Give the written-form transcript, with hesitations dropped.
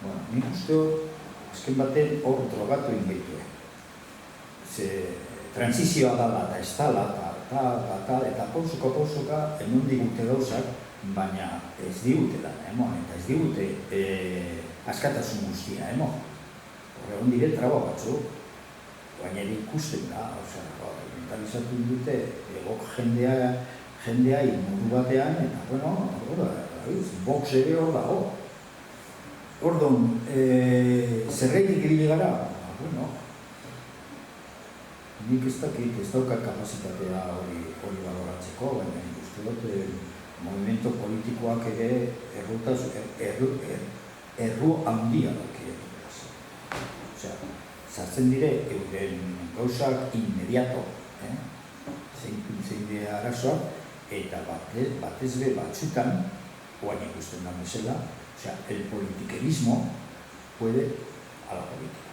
Bueno, nik uste azken baten hor drogatu inbeitu. Transizioa dala eta ez dala, eta pausuka emun digute gauzak, baina ez digute dana, eta ez digute askatasun guztia, Horregon dire traba batzu, baina ikusten da, mentalizatu dute egok jendea inmodu batean, eta, box ere hor dago. Ordon, zerreitik ibili gara? Nik ez daukat kapazitatea hori baloratzeko, baina nik uste dut movimento politikoak ere erru handia daki. Zartzen dire, euren gauzak inmediato, zein dira arazoak, eta batez be batzutan, oain ikusten da mesela, el politikerismo puede a la política.